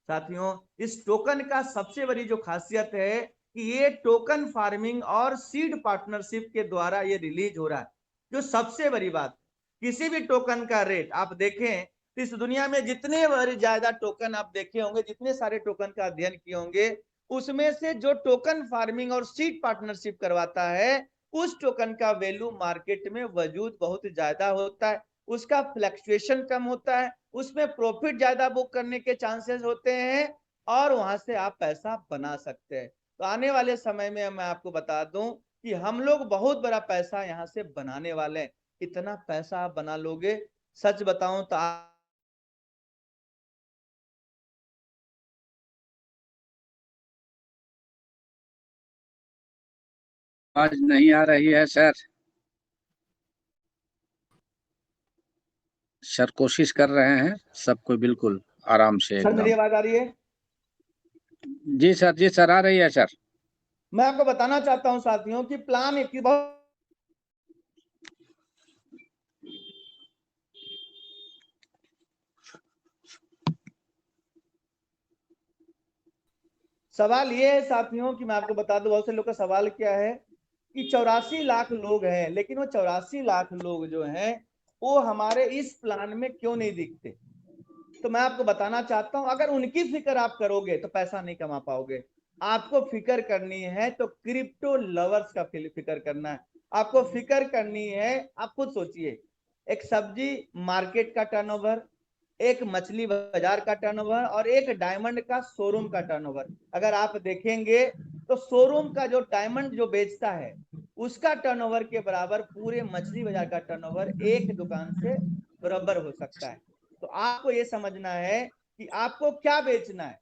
साथियों, इस टोकन का सबसे बड़ी जो खासियत है कि ये टोकन फार्मिंग और सीड पार्टनरशिप के द्वारा ये रिलीज हो रहा है। जो सबसे बड़ी बात, किसी भी टोकन का रेट आप देखें, इस दुनिया में जितने ज्यादा टोकन आप देखे होंगे, जितने सारे टोकन का अध्ययन किए होंगे, उसमें से जो टोकन फार्मिंग और सीड पार्टनरशिप करवाता है, उस टोकन का वैल्यू मार्केट में वजूद बहुत ज्यादा होता है, उसका फ्लक्चुएशन कम होता है, उसमें प्रॉफिट ज्यादा बुक करने के चांसेस होते हैं और वहां से आप पैसा बना सकते हैं। तो आने वाले समय में मैं आपको बता दूं कि हम लोग बहुत बड़ा पैसा यहाँ से बनाने वाले हैं। इतना पैसा आप बना लोगे, सच बताऊं तो
आज नहीं आ रही है सर। सर कोशिश कर रहे हैं सबको बिल्कुल आराम से
सर मेरी
एकदम।
आवाज आ रही है?
जी सर, जी सर, आ रही है सर।
मैं आपको बताना चाहता हूं साथियों कि प्लान एक बहुत सवाल ये है साथियों कि मैं आपको बता दूं, बहुत से लोग का सवाल क्या है कि 84 लाख लोग हैं, लेकिन वो 84 लाख लोग जो हैं वो हमारे इस प्लान में क्यों नहीं दिखते। तो मैं आपको बताना चाहता हूं, अगर उनकी फिक्र आप करोगे तो पैसा नहीं कमा पाओगे। आपको फिक्र करनी है तो क्रिप्टो लवर्स का फिक्र करना है। आपको फिक्र करनी है, आप खुद सोचिए, एक सब्जी मार्केट का टर्नओवर, एक मछली बाजार का टर्नओवर और एक डायमंड का शोरूम का टर्नओवर। अगर आप देखेंगे तो शोरूम का जो डायमंड जो बेचता है उसका टर्नओवर के बराबर पूरे मछली बाजार का टर्नओवर एक दुकान से बराबर हो सकता है। तो आपको ये समझना है कि आपको क्या बेचना है,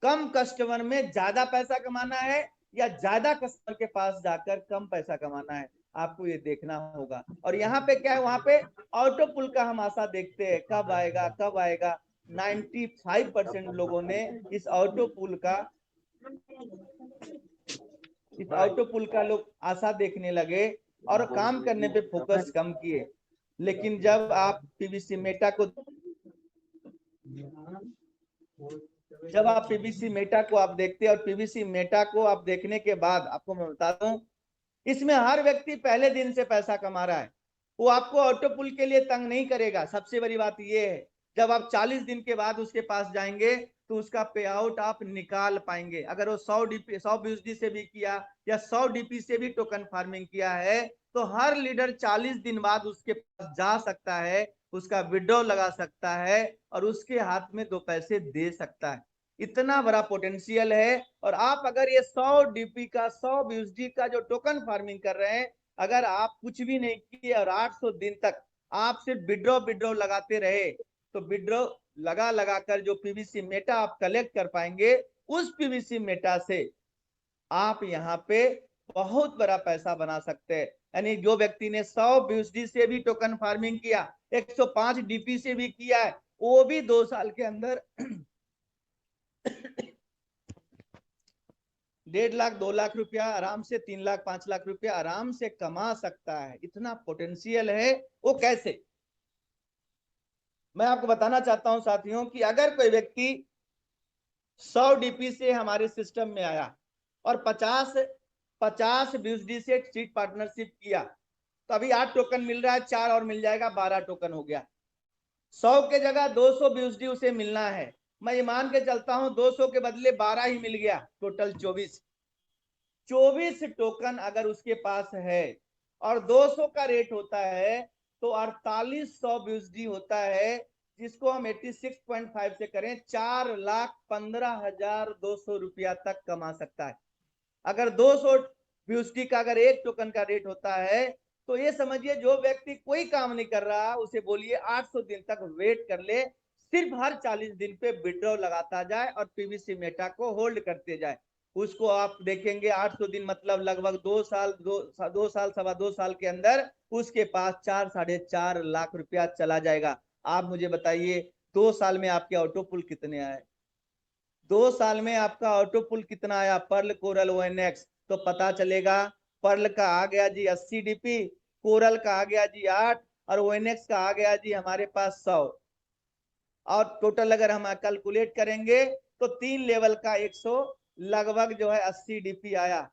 कम कस्टमर में ज्यादा पैसा कमाना है या ज्यादा कस्टमर के पास जाकर कम पैसा कमाना है, आपको ये देखना होगा। और यहाँ पे क्या है, वहां पे ऑटो पुल का हम आशा देखते हैं, कब आएगा कब आएगा। 95% लोगों ने इस ऑटो पुल का लोग आशा देखने लगे और काम करने पे फोकस कम किए। लेकिन जब आप पीवीसी मेटा को आप देखते हैं और पीवीसी मेटा को आप देखने के बाद आपको मैं बता दूं, इसमें हर व्यक्ति पहले दिन से पैसा कमा रहा है। वो आपको ऑटो पुल के लिए तंग नहीं करेगा। सबसे बड़ी बात ये है, जब आप 40 दिन के बाद उसके पास जाएंगे तो उसका पे आउट आप निकाल पाएंगे। अगर वो 100 BUSD से भी किया या 100 DP से भी टोकन फार्मिंग किया है तो हर लीडर 40 दिन बाद उसके पास जा सकता है, उसका विड्रॉ लगा सकता है और उसके हाथ में 2 पैसे दे सकता है। इतना बड़ा पोटेंशियल है। और आप अगर ये 100 DP का 100 BUSD का जो टोकन फार्मिंग कर रहे हैं, अगर आप कुछ भी नहीं किए और 800 दिन तक आप सिर्फ विड्रॉ लगाते रहे तो विड्रॉ लगा कर जो पीवीसी मेटा आप कलेक्ट कर पाएंगे, उस पीवीसी मेटा से आप यहाँ पे बहुत बड़ा पैसा बना सकते हैं। यानी जो व्यक्ति ने 100 BUSD से भी टोकन फार्मिंग किया, 105 DP से भी किया है, वो भी 2 साल के अंदर 1.5 लाख 2 लाख रुपया आराम से, 3 लाख 5 लाख रुपया आराम से कमा सकता है। इतना पोटेंशियल है। वो कैसे, मैं आपको बताना चाहता हूं साथियों कि अगर कोई व्यक्ति 100 DP से हमारे सिस्टम में आया और 50 BUSD से सीट पार्टनरशिप किया तो अभी 8 टोकन मिल रहा है, 4 और मिल जाएगा, 12 टोकन हो गया। 100 के जगह 200 BUSD उसे मिलना है। मैं ये मान के चलता हूं 200 के बदले 12 ही मिल गया, टोटल 24 टोकन अगर उसके पास है और 200 का रेट होता है तो 4800 BUSD होता है, जिसको हम 86.5 से करें 4,15,200 रुपया तक कमा सकता है। अगर 200 BUSD का अगर एक टोकन का रेट होता है तो ये समझिए जो व्यक्ति कोई काम नहीं कर रहा उसे बोलिए 800 दिन तक वेट कर ले, सिर्फ हर 40 दिन पे विड्रॉ लगाता जाए और पीवीसी मेटा को होल्ड करते जाए। उसको आप देखेंगे 800 दिन मतलब लगभग 2 साल 2 साल के अंदर उसके पास 4-4.5 लाख रुपया चला जाएगा। आप मुझे बताइए 2 साल में आपके ऑटो पुल कितने आए? 2 साल में आपका ऑटो पुल कितना आया? पर्ल कोरल ONX तो पता चलेगा। पर्ल का आ गया जी 80 DP, कोरल का आ गया जी 8 और ONX का आ गया जी हमारे पास 100। और टोटल अगर हम कैलकुलेट करेंगे तो 3 लेवल का 100 लगभग जो है 80 DP आया,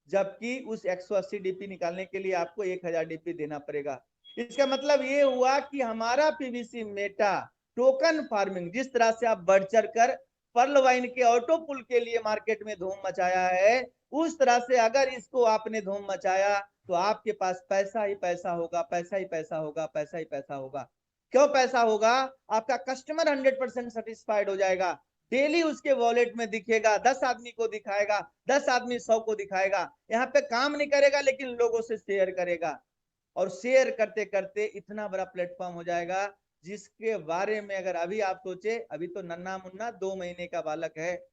जबकि उस 180 DP निकालने के लिए आपको 1000 DP देना पड़ेगा। इसका मतलब ये हुआ कि हमारा पीवीसी मेटा टोकन फार्मिंग जिस तरह से आप बढ़ चढ़ कर पर्ल वाइन के ऑटो पुल के लिए मार्केट में धूम मचाया है, उस तरह से अगर इसको आपने धूम मचाया तो आपके पास पैसा ही पैसा होगा, पैसा ही पैसा होगा, पैसा ही पैसा होगा। क्यों पैसा होगा? आपका कस्टमर 100% सेटिस्फाइड हो जाएगा। डेली उसके वॉलेट में दिखेगा, 10 आदमी को दिखाएगा, 10 आदमी 100 को दिखाएगा। यहाँ पे काम नहीं करेगा लेकिन लोगों से शेयर करेगा और शेयर करते करते इतना बड़ा प्लेटफॉर्म हो जाएगा जिसके बारे में अगर अभी आप सोचे, अभी तो नन्ना मुन्ना 2 महीने का बालक है,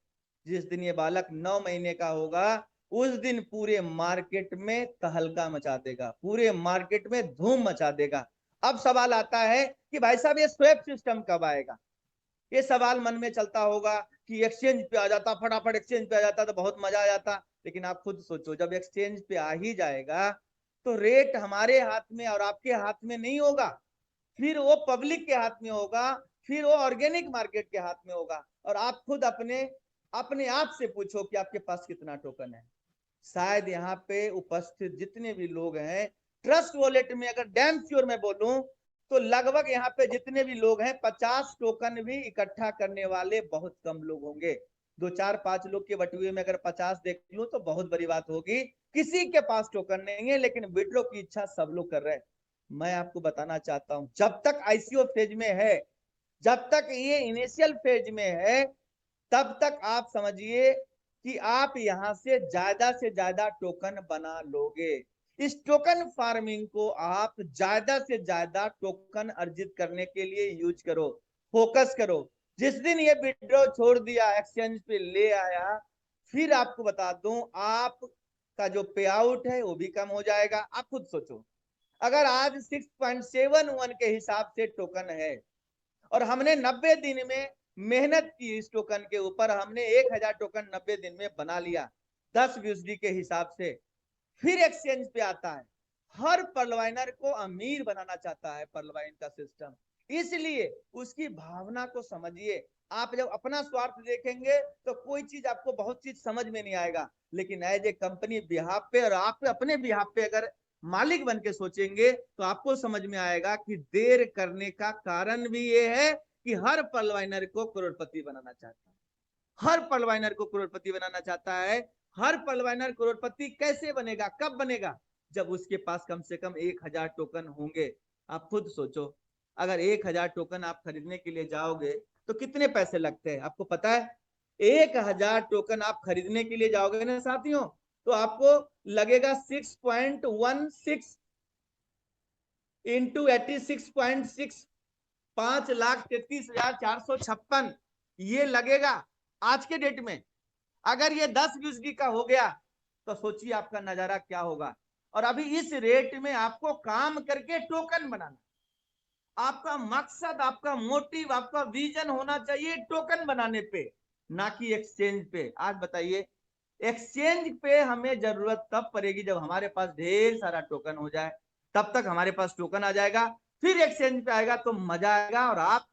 जिस दिन ये बालक 9 महीने का होगा उस दिन पूरे मार्केट में तहलका मचा देगा, पूरे मार्केट में धूम मचा देगा। अब सवाल आता है कि भाई साहब ये स्वैप सिस्टम कब आएगा? ये सवाल मन में चलता होगा कि एक्सचेंज पे आ जाता, फटाफट एक्सचेंज पे आ जाता तो बहुत मजा आ जाता। लेकिन आप खुद सोचो, जब एक्सचेंज पे आ ही जाएगा तो रेट हमारे हाथ में और आपके हाथ में नहीं होगा, फिर वो पब्लिक के हाथ में होगा, फिर वो ऑर्गेनिक मार्केट के हाथ में होगा। और आप खुद अपने आप से पूछो कि आपके पास कितना टोकन है। शायद यहाँ पे उपस्थित जितने भी लोग हैं ट्रस्ट वॉलेट में, अगर डैम श्योर मैं बोलूं तो लगभग यहाँ पे जितने भी लोग हैं 50 टोकन भी इकट्ठा करने वाले बहुत कम लोग होंगे। 2 4 5 लोग के बटुए में अगर 50 देख लूं तो बहुत बड़ी बात होगी। किसी के पास टोकन नहीं है लेकिन विड्रॉ की इच्छा सब लोग कर रहे हैं। मैं आपको बताना चाहता हूं जब तक ICO फेज में है, जब तक ये इनिशियल फेज में है, तब तक आप समझिए कि आप यहां से ज्यादा टोकन बना लोगे। इस टोकन फार्मिंग को आप ज्यादा से ज्यादा टोकन अर्जित करने के लिए यूज करो, फोकस करो। जिस दिन ये विड्रॉ छोड़ दिया, एक्सचेंज पे ले आया, फिर आपको बता दूं आप का जो पे आउट है वो भी कम हो जाएगा। आप खुद सोचो, अगर आज 6.71 के हिसाब से टोकन है और हमने 90 दिन में मेहनत की इस टोकन के ऊपर, हमने 1000 टोकन 90 दिन में बना लिया 10 यूएसडी के हिसाब से। फिर एक्सचेंज पे आता है, हर पर्लवाइनर को अमीर बनाना चाहता है पर्लवाइन का सिस्टम, इसलिए उसकी भावना को समझिए। आप जब अपना स्वार्थ देखेंगे तो कोई चीज आपको बहुत चीज समझ में नहीं आएगा, लेकिन एज ए कंपनी बिहाफ पे और आप अपने बिहाफ पे अगर मालिक बन के सोचेंगे तो आपको समझ में आएगा कि देर करने का कारण भी ये है कि हर पर्लवाइनर को करोड़पति बनाना चाहता है, हर पर्लवाइनर को करोड़पति बनाना चाहता है। हर पर्लवाइनर करोड़पति कैसे बनेगा, कब बनेगा? जब उसके पास कम से कम 1000 टोकन होंगे। आप खुद सोचो, अगर 1000 टोकन आप खरीदने के लिए जाओगे तो कितने पैसे लगते हैं आपको पता है? 1000 टोकन आप खरीदने के लिए जाओगे ना साथियों, तो आपको लगेगा 6.16 इंटू 86.6, 5,33,456 ये लगेगा आज के डेट में। अगर ये 10 यूएसडी का हो गया तो सोचिए आपका नजारा क्या होगा। और अभी इस रेट में आपको काम करके टोकन बनाना, आपका मकसद, आपका मोटिव, आपका विजन होना चाहिए टोकन बनाने पे, ना कि एक्सचेंज पे। आज बताइए, एक्सचेंज पे हमें जरूरत तब पड़ेगी जब हमारे पास ढेर सारा टोकन हो जाए, तब तक हमारे पास टोकन आ जाएगा, फिर एक्सचेंज पे आएगा तो मजा आएगा और आप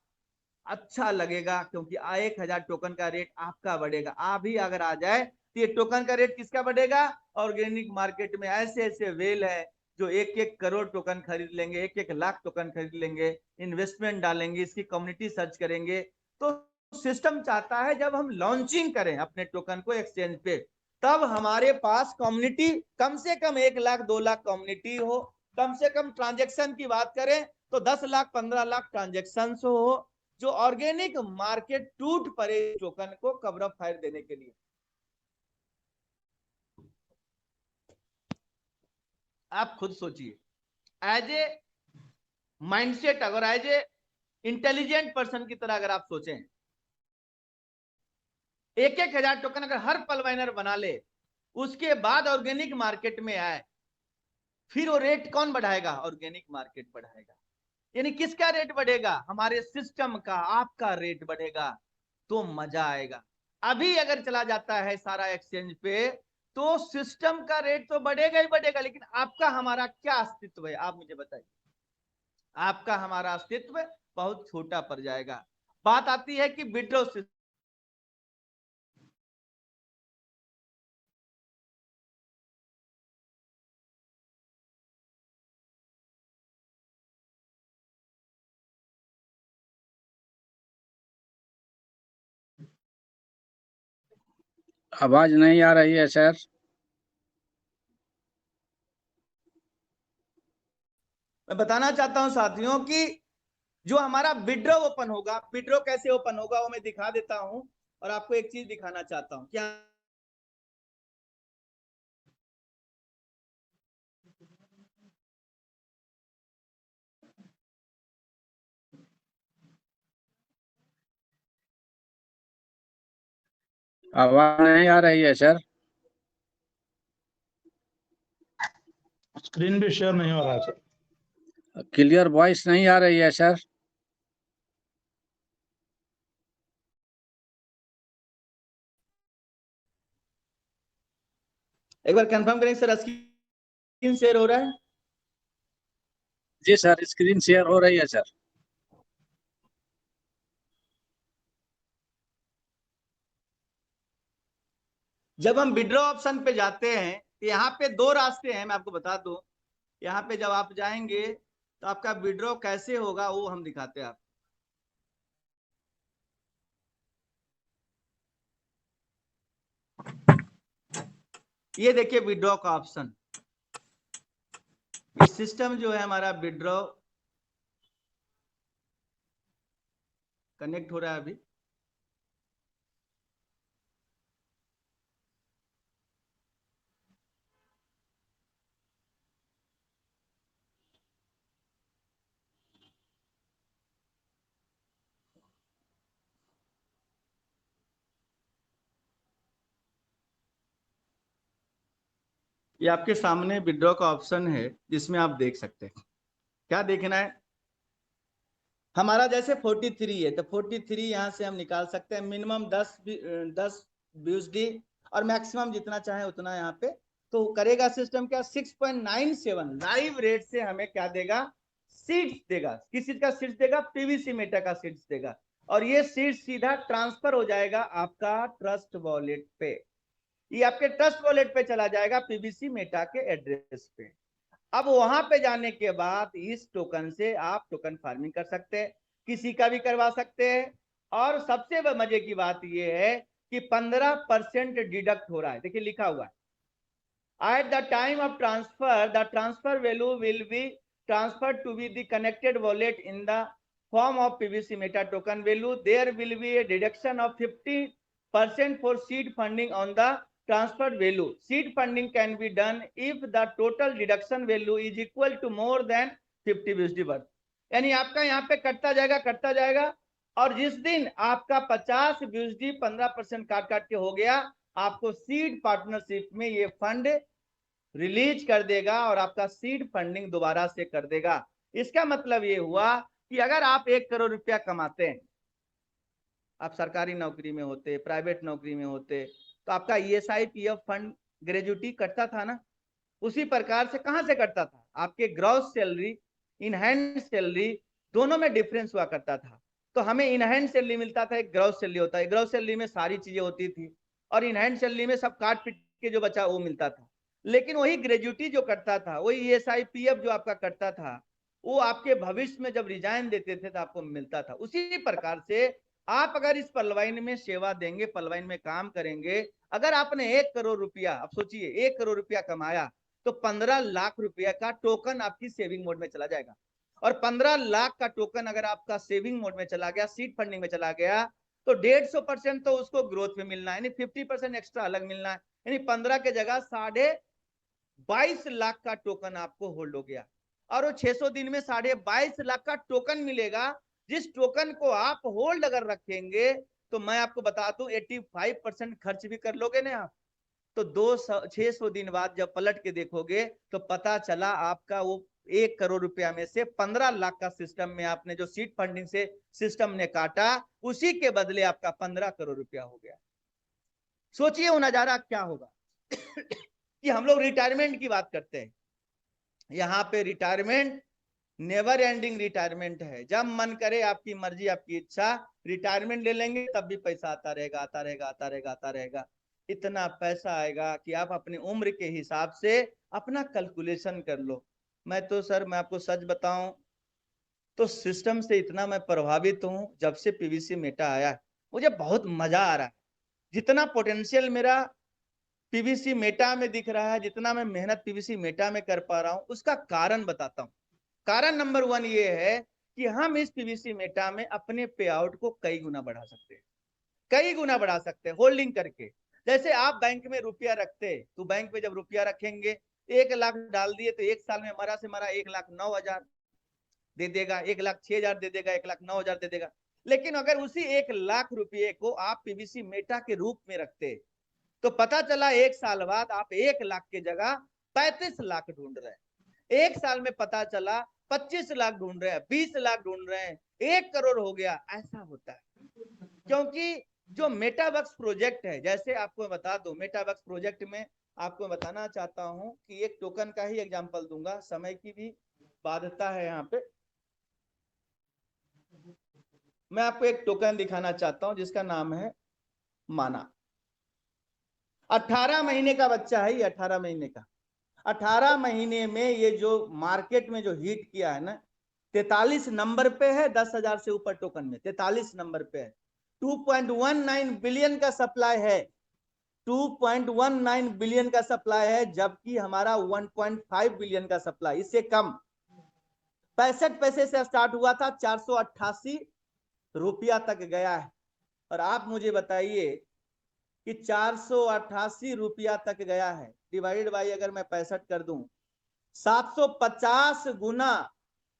अच्छा लगेगा, क्योंकि 1000 टोकन का रेट आपका बढ़ेगा। आप ही अगर आ जाए तो ये टोकन का रेट किसका बढ़ेगा? ऑर्गेनिक मार्केट में ऐसे ऐसे वेल है जो 1-1 करोड़ टोकन खरीद लेंगे, 1-1 लाख टोकन खरीद लेंगे, इन्वेस्टमेंट डालेंगे, इसकी कम्युनिटी सर्च करेंगे। तो सिस्टम चाहता है जब हम लॉन्चिंग करें अपने टोकन को एक्सचेंज पे, तब हमारे पास कम्युनिटी कम से कम 1 लाख 2 लाख कम्युनिटी हो, कम से कम ट्रांजेक्शन की बात करें तो 10 लाख 15 लाख ट्रांजेक्शन हो, जो ऑर्गेनिक मार्केट टूट पड़े टोकन को कवर ऑफ फायर देने के लिए। आप खुद सोचिए, एज ए माइंडसेट, अगर एज ए इंटेलिजेंट पर्सन की तरह अगर आप सोचें, 1-1 हजार टोकन अगर हर पर्लवाइनर बना ले, उसके बाद ऑर्गेनिक मार्केट में आए, फिर वो रेट कौन बढ़ाएगा? ऑर्गेनिक मार्केट बढ़ाएगा। यानी किसका रेट बढ़ेगा? हमारे सिस्टम का, आपका रेट बढ़ेगा, तो मजा आएगा। अभी अगर चला जाता है सारा एक्सचेंज पे तो सिस्टम का रेट तो बढ़ेगा ही बढ़ेगा, लेकिन आपका हमारा क्या अस्तित्व है? आप मुझे बताइए। आपका हमारा अस्तित्व बहुत छोटा पड़ जाएगा। बात आती है कि विड्रॉ सिस्टम,
आवाज नहीं आ रही है सर।
मैं बताना चाहता हूं साथियों कि जो हमारा विड्रॉ ओपन होगा, विड्रॉ कैसे ओपन होगा वो मैं दिखा देता हूं। और आपको एक चीज दिखाना चाहता हूं, क्या
आवाज नहीं आ रही है सर।
स्क्रीन भी शेयर नहीं हो रहा है सर।
क्लियर वॉइस नहीं आ रही है सर।
एक बार कंफर्म करें सर, स्क्रीन शेयर हो रहा है?
जी सर, स्क्रीन शेयर हो रही है सर।
जब हम विड्रॉ ऑप्शन पे जाते हैं तो यहाँ पे 2 रास्ते हैं, मैं आपको बता दूं। यहाँ पे जब आप जाएंगे तो आपका विड्रॉ कैसे होगा वो हम दिखाते हैं आपको। ये देखिए विड्रॉ का ऑप्शन, ये सिस्टम जो है हमारा विड्रॉ कनेक्ट हो रहा है अभी। ये आपके सामने विड्रॉ का ऑप्शन है जिसमें आप देख सकते हैं। क्या देखना है? हमारा जैसे 43 है तो 43 यहाँ से हम निकाल सकते हैं, मिनिमम 10 BUSD और मैक्सिमम जितना चाहे उतना यहाँ पे। तो करेगा सिस्टम क्या, 6.97 लाइव रेट से हमें क्या देगा, सीड्स देगा। किस चीज का सीड्स देगा, पीवीसी मेटा का सीड्स देगा। और ये सीड्स सीधा ट्रांसफर हो जाएगा आपका ट्रस्ट वॉलेट पे, ये आपके ट्रस्ट वॉलेट पे चला जाएगा पीवीसी मेटा के एड्रेस पे। अब वहां पे जाने के बाद इस टोकन से आप टोकन फार्मिंग कर सकते हैं, किसी का भी करवा सकते हैं। और सबसे मजे की बात यह है कि 15% डिडक्ट हो रहा है, देखिए लिखा हुआ है, at the time of transfer the transfer value will be transferred to be the connected wallet in the form of PVC meta token value. There will be a deduction of 50% for seed funding on the transferred value. Seed funding can be done if the total deduction value is equal to more than 50 BUSD worth. यानी आपका यहाँ पे कटता जाएगा और जिस दिन आपका 50 BUSD 15% काट के हो गया, आपको सीड पार्टनरशिप में ये फंड रिलीज कर देगा और आपका सीड फंडिंग दोबारा से कर देगा। इसका मतलब ये हुआ कि अगर आप 1 करोड़ रुपया कमाते हैं, आप सरकारी नौकरी में होते, प्राइवेट नौकरी में होते, तो आपका ESI PF फंड ग्रेजुटी कटता था ना, उसी प्रकार से कहां से कटता था, आपके gross salary in hand salary दोनों में डिफरेंस हुआ करता था। तो हमें इन हैंड सैलरी मिलता था, एक ग्रॉस सैलरी होता है, ग्रॉस सैलरी में सारी चीजें होती थी और इन हैंड सैलरी में सब काट पीट के जो बचा वो मिलता था। लेकिन वही ग्रेजुटी जो करता था, वही ESI PF जो आपका करता था, वो आपके भविष्य में जब रिजाइन देते थे तो आपको मिलता था। उसी प्रकार से आप अगर इस पलवाइन में सेवा देंगे, पलवाइन में काम करेंगे, अगर आपने 1 करोड़ रुपया, आप सोचिए 1 करोड़ रुपया कमाया तो 15 लाख रुपया का टोकन आपकी सेविंग मोड में चला जाएगा। और 15 लाख का टोकन अगर आपका सेविंग मोड में चला गया, सीड फंडिंग में चला गया, तो 150% तो उसको ग्रोथ में मिलना है, यानी 50% एक्स्ट्रा अलग मिलना है, यानी 15 के जगह 22.5 लाख का टोकन आपको होल्ड हो गया। और वो 600 दिन में 22.5 लाख का टोकन मिलेगा, जिस टोकन को आप होल्ड अगर रखेंगे तो मैं आपको बता दूं 85% खर्च भी कर लोगे ना आप, तो 600 दिन बाद जब पलट के देखोगे तो पता चला आपका वो 1 करोड़ रुपया में से 15 लाख का सिस्टम में आपने जो सीड फंडिंग से सिस्टम ने काटा, उसी के बदले आपका 15 करोड़ रुपया हो गया। सोचिए वो नजारा क्या होगा कि हम लोग रिटायरमेंट की बात करते हैं, यहाँ पे रिटायरमेंट नेवर एंडिंग रिटायरमेंट है, जब मन करे आपकी मर्जी आपकी इच्छा रिटायरमेंट ले लेंगे, तब भी पैसा आता रहेगा। इतना पैसा आएगा कि आप अपनी उम्र के हिसाब से अपना कैलकुलेशन कर लो। मैं आपको सच बताऊं तो सिस्टम से इतना मैं प्रभावित हूं, जब से पीवीसी मेटा आया मुझे बहुत मजा आ रहा है। जितना पोटेंशियल मेरा पीवीसी मेटा में दिख रहा है, जितना मैं मेहनत पीवीसी मेटा में कर पा रहा हूं, उसका कारण बताता हूं। कारण नंबर 1 ये है कि हम इस पीवीसी मेटा में अपने पे आउट को कई गुना बढ़ा सकते हैं होल्डिंग करके। जैसे आप बैंक में रुपया रखते, तो बैंक में जब रुपया रखेंगे 1 लाख डाल दिए तो 1 साल में मरा से मरा 1,09,000 दे देगा, 1,06,000 दे देगा, 1,09,000 दे देगा। लेकिन अगर उसी 1 लाख रुपये को आप पीवीसी मेटा के रूप में रखते तो पता चला 1 साल बाद आप 1 लाख की जगह 35 लाख ढूंढ रहे हैं, 1 साल में पता चला 25 लाख ढूंढ रहे हैं, 20 लाख ढूंढ रहे हैं, 1 करोड़ हो गया। ऐसा होता है क्योंकि जो मेटावर्क्स प्रोजेक्ट है, जैसे आपको बता दो, मेटावर्क्स प्रोजेक्ट में आपको बताना चाहता हूं कि एक टोकन का ही एग्जांपल दूंगा, समय की भी बाध्यता है यहाँ पे। मैं आपको एक टोकन दिखाना चाहता हूं जिसका नाम है माना। 18 महीने का बच्चा है ये, 18 महीने का। 18 महीने में ये जो मार्केट में जो हिट किया है ना, 43 नंबर पे है, 10,000 से ऊपर टोकन में 43 नंबर पे है। 2.19 बिलियन का सप्लाई है, 2.19 बिलियन का सप्लाई है, जबकि हमारा 1.5 बिलियन का सप्लाई, इससे कम। 65 पैसे से स्टार्ट हुआ था, 488 रुपया तक गया है। और आप मुझे बताइए कि 488 रुपया तक गया है, डिवाइडेड बाई अगर मैं 65 कर दूं, 750 गुना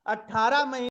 18 महीने